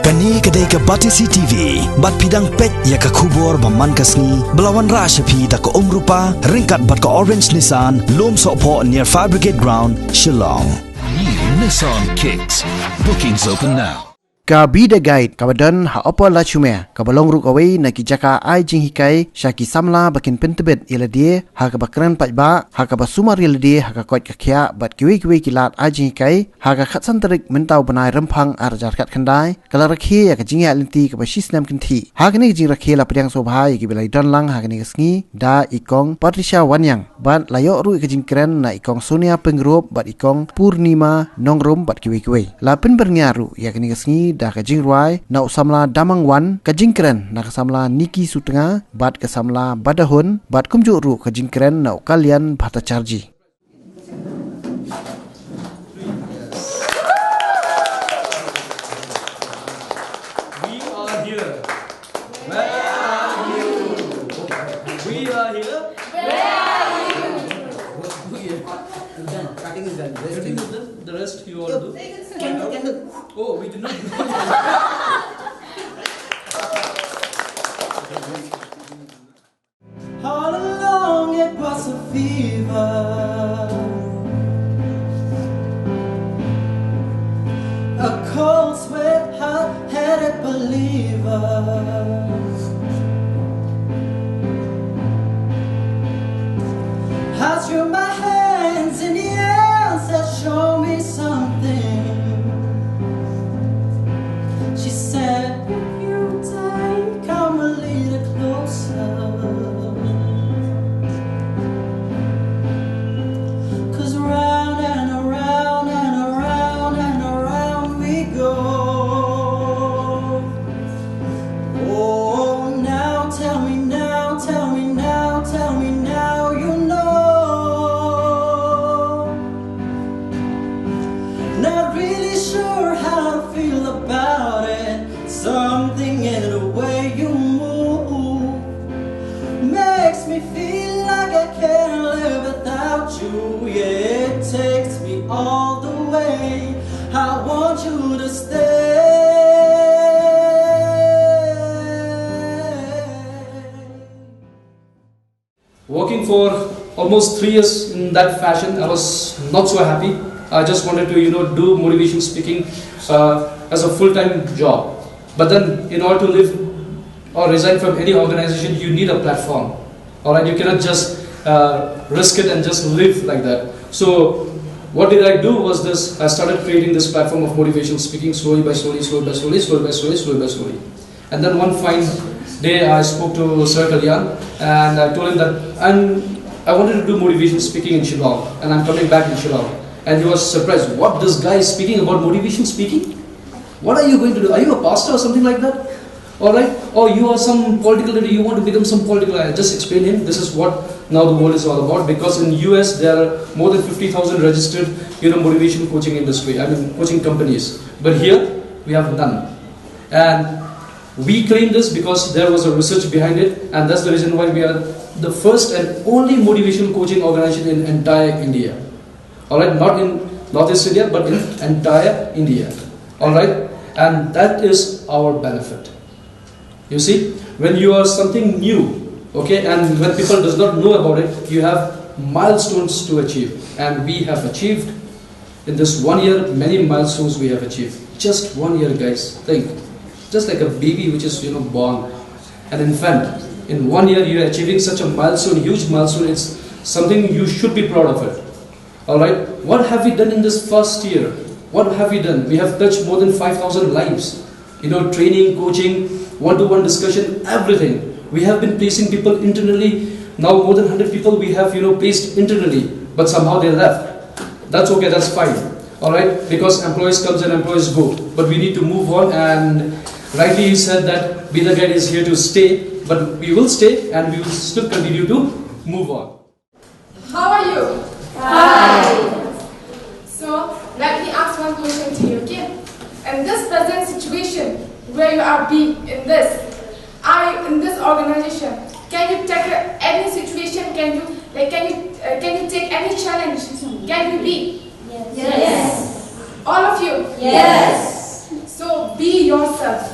Kani kedai ke Batisi TV, bat pidang pet ya ke kubur baman kasni, belawan rashapi da ke rupa, ringkat bat ke Orange Nissan, lom sokpo near Fire Brigade Ground, Shillong. New Nissan Kicks. Bookings open now. Ka be the guide kabadan ha opo la chume kabalong ruk away na kijaka ai jing hikai shaki samla bakin pentebet iladie ha ka bakran pajba ha ka basumar iladie ha ka kot ka khya bat kiwi kilat ai jing hikai ha ka khatsan tarik mentau banai rempang arjar khat khandai kala rakhi ya ka jingya linti ka basis nam kinthi ha ka ni jing rakhi la pediang sobha ya ki belai don lang ha ka ni sngi da ikong Patricia Wanyang ban layo ru ka jing kren na ikong Sonia Pengrop bat ikong Purnima Nongrum bat kiwi la pen bernyaru ya ka ni sngi da ka jing ruai na samla damang wan ka jing kren na ka samla Niki Sutenga bat ka samla Badahun bat kumju ru ka jing kren na kalian Bhattacharji. We are here. Where are you? We are here. Where are you? Cutting is done. Cutting is done. The rest you all do. Oh, we did not. All along it was a fever, a cold sweat, hot-headed believer. I threw my hands in the air and said, show me something. She said, if you take, come a little closer. 'Cause round and around and around and around we go. Oh, now tell me now, tell me now, tell me now you know. Not really sure how to feel about it. Something in the way you move makes me feel like I can't live without you. Yeah, it takes me all the way. I want you to stay. Working for almost 3 years in that fashion, I was not so happy. I just wanted to, do motivation speaking as a full-time job. But then, in order to live or resign from any organization, you need a platform. Alright, you cannot just risk it and just live like that. So, what did I do was this: I started creating this platform of motivational speaking slowly by slowly. And then one fine day, I spoke to Sir Kalyan and I told him that I wanted to do motivational speaking in Shillong, and I'm coming back in Shillong. And he was surprised. What, this guy is speaking about motivation speaking? What are you going to do? Are you a pastor or something like that? Alright? Or you are some political leader, you want to become some political leader. I just explain him, this is what now the world is all about. Because in US there are more than 50,000 registered motivation coaching industry, coaching companies. But here we have none. And we claim this because there was a research behind it, and that's the reason why we are the first and only motivation coaching organization in entire India. Alright, not in Northeast India, but in entire India. Alright, and that is our benefit. You see, when you are something new, okay, and when people does not know about it, you have milestones to achieve. And we have achieved, in this 1 year, many milestones we have achieved. Just 1 year, guys, think. Just like a baby which is, born, an infant. In 1 year, you are achieving such a milestone, huge milestone. It's something you should be proud of it. Alright, what have we done in this first year? What have we done? We have touched more than 5,000 lives. Training, coaching, one-to-one discussion, everything. We have been placing people internally. Now more than 100 people we have, placed internally. But somehow they left. That's okay, that's fine. Alright, because employees comes and employees go. But we need to move on, and rightly you said that Be The Guide is here to stay. But we will stay and we will still continue to move on. How are you? Hi. So, let me ask one question to you, okay? In this present situation, where you are in this organization, can you take any situation? Can you take any challenge? Can you be? Yes. All of you? Yes. So be yourself.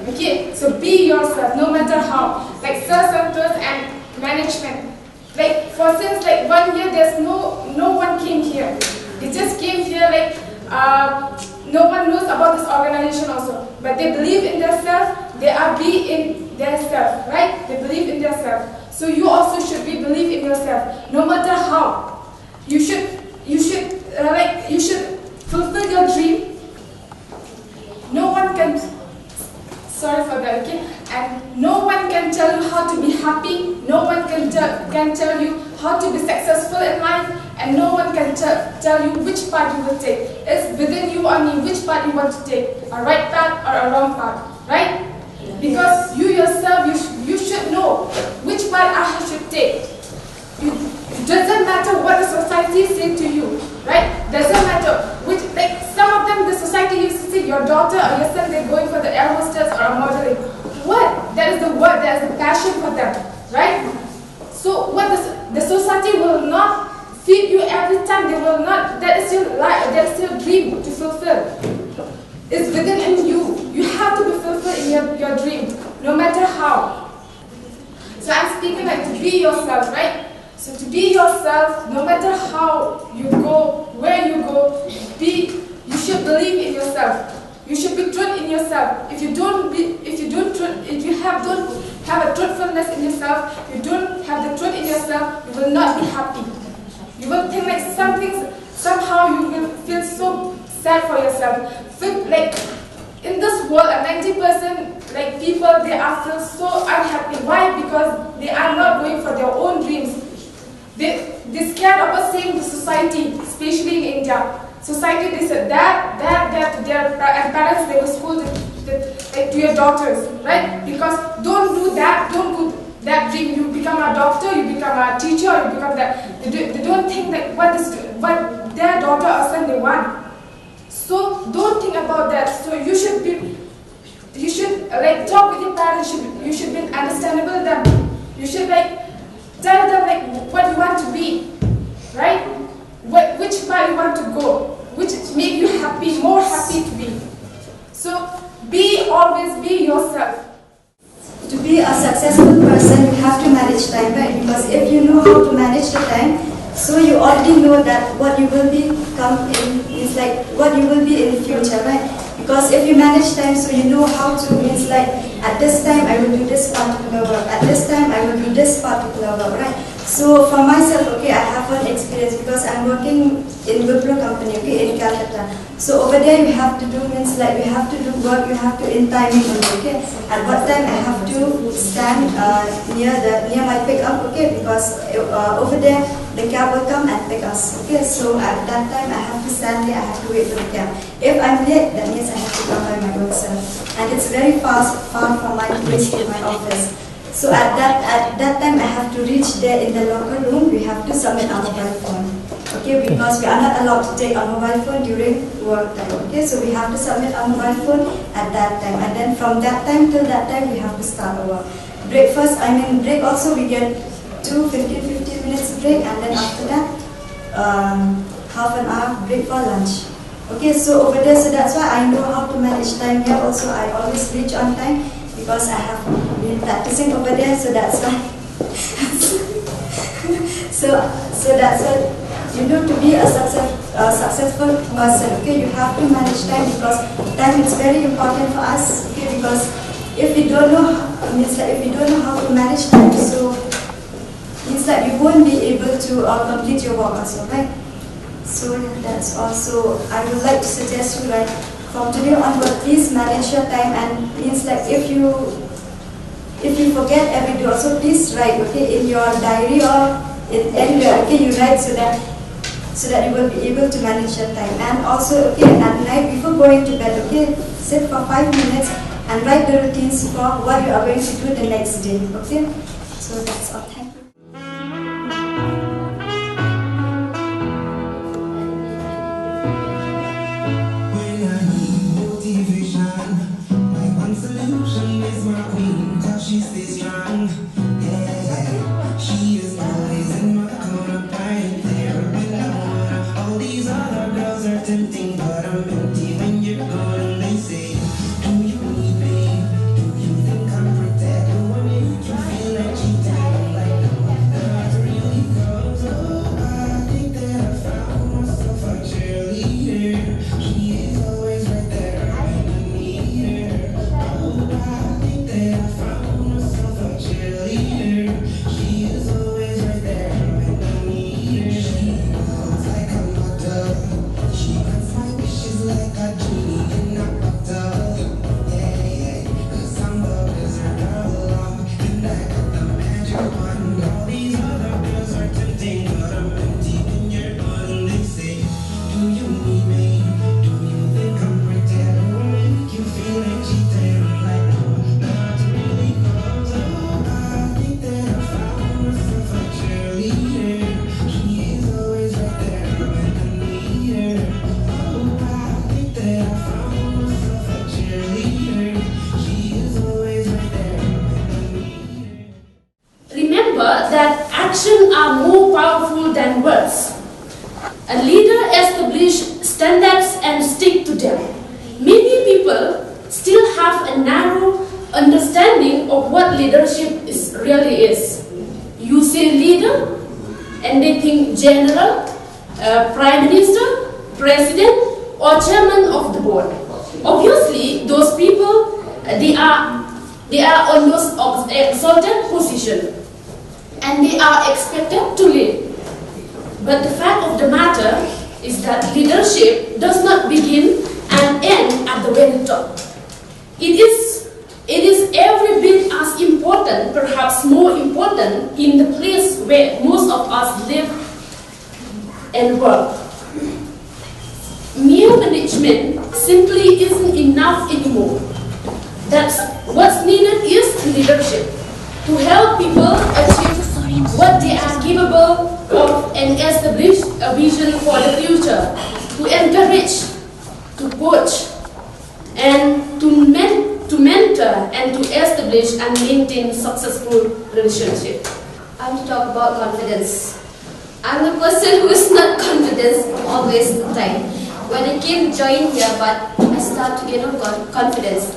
Okay, so be yourself no matter how. Like Sir Santos and management. Like for since like 1 year, there's no one came here. They just came here like no one knows about this organization also. But they believe in themselves. They are be in themselves, right? They believe in themselves. So you also should believe in yourself, no matter how. You should fulfill your dream. No one can. Sorry for that, okay? And no one can tell you how to be happy. No one can tell you how to be successful in life. And no one can tell you which path you will take. It's within you only which path you want to take. A right path or a wrong path, right? Because you yourself, you should know which path I should take. It doesn't matter what the society say to you, right? Doesn't matter which, like some of them, the society used to say your daughter or your son, they're going for the air hostess or a modeling. What? That is the word, that is the passion for them, right? So what the society will not feed you every time, they will not, that is your life, that is your dream to fulfill. It's within you. You have to be fulfilled in your dream, no matter how. So I'm speaking like to be yourself, right? So to be yourself, no matter how you go, where you go, you should believe in yourself. You should be true in yourself. If you don't have a truthfulness in yourself, you don't have the truth in yourself, you will not be happy. You will think like somehow you will feel so sad for yourself. Feel like in this world, 90% like people, they are feel so unhappy. Why? Because they are not going for their own dreams. They scared about saying the society, especially in India. Society, they said that to their parents, they will school like to your daughters, right? Because don't do that dream. You become a doctor, you become a teacher, you become that. They don't think like what their daughter or son they want. So don't think about that. So you should like talk with your parents. You should be understandable with them. You should like tell them like what you want to be, right? Which path you want to go, which make you happy, more happy to be. So always be yourself. To be a successful person, you have to manage time, right? Because if you know how to manage the time, so you already know that what you will become in is like what you will be in the future, right? Because if you manage time, so you know how to, means like at this time I will do this particular work, at this time I will do this particular work, right? So for myself, okay, I have one experience because I'm working in Wipro company, okay, in Calcutta. So over there you have to do, means like you have to do work, you have to in timing, okay. At what time I have to stand near my pickup, okay, because over there the cab will come and pick us, okay. So at that time I have to stand there, I have to wait for the cab. If I'm late, that means I have to come by my own self, and it's very far from my place to my office. So at that time I have to reach there in the locker room. We have to submit our mobile phone, okay, because we are not allowed to take our mobile phone during work time, okay. So we have to submit our mobile phone at that time, and then from that time till that time we have to start our work. Break also we get 15 minutes break, and then after that half an hour break for lunch, okay. So over there, so that's why I know how to manage time here. Also I always reach on time because I have been practicing over there, so that's why. so that's why you know, to be a successful person, okay, you have to manage time, because time is very important for us, okay. Because if we don't know, if we don't know how to manage time, so means that you won't be able to complete your work also, right? So that's also, I would like to suggest you, like, from today onward, please manage your time, and means like if you forget every day, also please write, okay, in your diary or in anywhere, okay, you write so that you will be able to manage your time. And also, okay, at night before going to bed, okay, sit for 5 minutes and write the routines for what you are going to do the next day, okay. So that's all. Thank you. She stays strong, yeah. She is always in my corner, right there when I wanna. All these other girls are tempting, but I'm empty when you're gone. And they say, are more powerful than words. A leader establishes standards and stick to them. Many people still have a narrow understanding of what leadership really is. You say leader, and they think general, prime minister, president, or chairman of the board. Obviously, those people they are on those exalted positions, and they are expected to lead. But the fact of the matter is that leadership does not begin and end at the very top. It is every bit as important, perhaps more important, in the place where most of us live and work. Mere management simply isn't enough anymore. That's what's needed is leadership to help people achieve what they are capable of and establish a vision for the future, to encourage, to coach, and to mentor and to establish and maintain successful relationship. I'm to talk about confidence. I'm the person who is not confident always the time. When I came join here, but I start to gain confidence.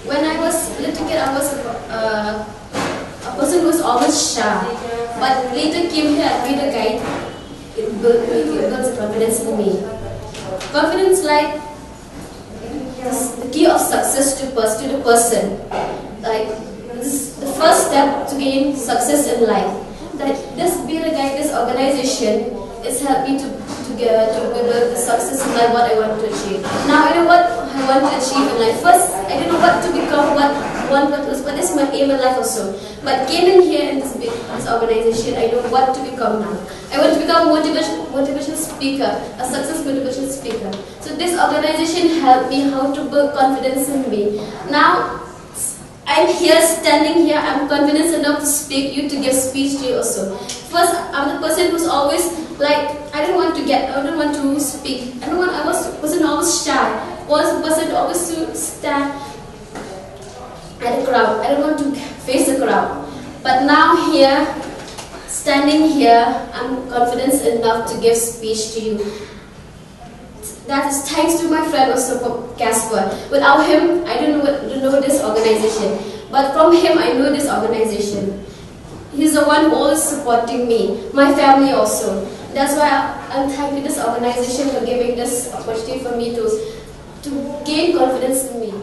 When I was a little kid, I was a person who was always shy. But later came here and read a guide. It builds confidence in me. Confidence like the key of success to the person. Like this is the first step to gain success in life. That this Be The Guide, this organization, has helped me to build the success in life, what I want to achieve. Now I know what I want to achieve in life. First, I didn't know what to become, what is my aim in life also. But gaining here in this organization, I know what to become now. I want to become a motivational speaker, a success motivational speaker. So this organization helped me how to build confidence in me. Now I'm here, standing here, I'm confident enough to speak you, to give speech to you also. First, I'm the person who's always like, I don't want to speak. I was the person always shy. I was the person always to stand at the crowd. I don't want to face the crowd. But now here, standing here, I'm confident enough to give speech to you. That is thanks to my friend also, Casper. Without him, I don't know this organization. But from him, I know this organization. He's the one who always supporting me, my family also. That's why I'm thanking this organization for giving this opportunity for me to gain confidence in me.